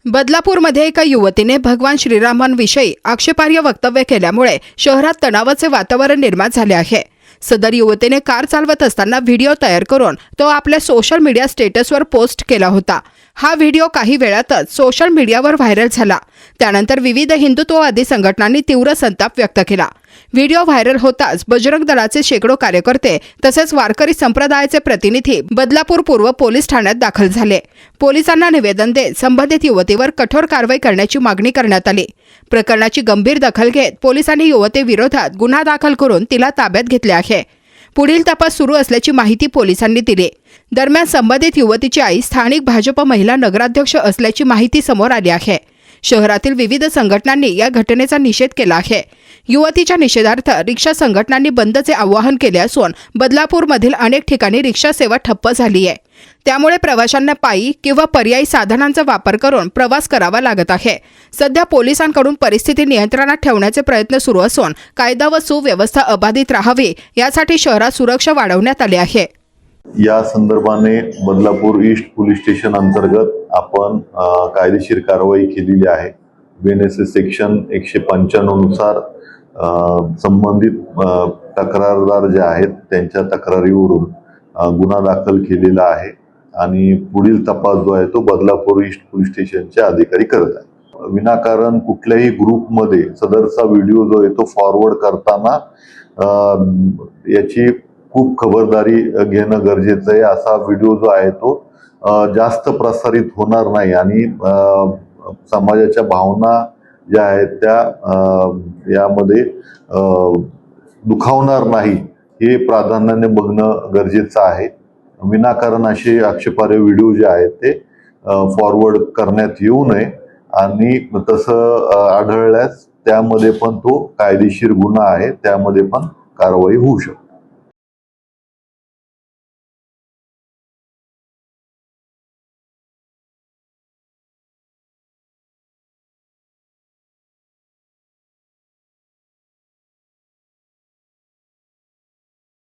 बदलापूरमध्ये एका युवतीने भगवान श्रीरामांविषयी आक्षेपार्ह वक्तव्य केल्यामुळे शहरात तणावाचे वातावरण निर्माण झाले आहे। सदर युवतीने कार चालवत असताना व्हिडिओ तयार करून तो आपल्या सोशल मीडिया स्टेटसवर पोस्ट केला होता। हा व्हिडिओ काही वेळातच सोशल मीडियावर व्हायरल झाला। त्यानंतर विविध हिंदुत्ववादी संघटनांनी तीव्र संताप व्यक्त केला। व्हिडिओ व्हायरल होताच बजरंग दलाचे शेकडो कार्यकर्ते तसेच वारकरी संप्रदायाचे प्रतिनिधी बदलापूर पूर्व पोलीस ठाण्यात दाखल झाले। पोलिसांना निवेदन देत संबंधित युवतीवर कठोर कारवाई करण्याची मागणी करण्यात आली। प्रकरणाची गंभीर दखल घेत पोलिसांनी युवतीविरोधात गुन्हा दाखल करून तिला ताब्यात घेतले आहे। पुढील तपास सुरू असल्याची माहिती पोलिसांनी दिली। दरम्यान संबंधित युवतीची आई स्थानिक भाजप महिला नगराध्यक्ष असल्याची माहिती समोर आली आहे। शहरातील विविध संघटनांनी या घटनेचा निषेध केला आहे। युवतीच्या निषेधार्थ रिक्षा संघटनांनी बंदचे आवाहन केले असून बदलापूरमधील अनेक ठिकाणी रिक्षा सेवा ठप्प झाली आहे। त्यामुळे प्रवाशांना पायी किंवा पर्यायी साधनांचा वापर करून प्रवास करावा लागत आहे। सध्या पोलिसांकडून परिस्थिती नियंत्रणात ठेवण्याचे प्रयत्न सुरू असून कायदा व सुव्यवस्था अबाधित राहावी यासाठी शहरात सुरक्षा वाढवण्यात आली आहे। या संदर्भाने बदलापूर ईस्ट पोलीस स्टेशन अंतर्गत आपण कायदेशीर कारवाई केलेली आहे। BNSS सेक्शन 195 नुसार संबंधित तक्रारदार जे आहेत त्यांच्या तक्रारीवरून गुन्हा दाखल केलेला आहे आणि पुढील तपास जो आहे तो बदलापूर ईस्ट पोलीस स्टेशनचे अधिकारी करत आहेत। विनाकारण कुठल्याही ग्रुपमध्ये सदरचा व्हिडिओ जो आहे तो फॉरवर्ड करताना याची खूप खबरदारी घेणं गरजेचं आहे। असा व्हिडिओ जो आहे तो जास्त प्रसारित होणार नाही आणि समाजाच्या भावना ज्या आहेत त्या यामध्ये दुखावणार नाही हे प्राधान्याने बघणं गरजेचं आहे। विनाकारण असे आक्षेपार्ह व्हिडिओ जे आहेत ते फॉरवर्ड करण्यात येऊ नये आणि तसं आढळल्यास त्यामध्ये पण तो कायदेशीर गुन्हा आहे, त्यामध्ये पण कारवाई होऊ शकते।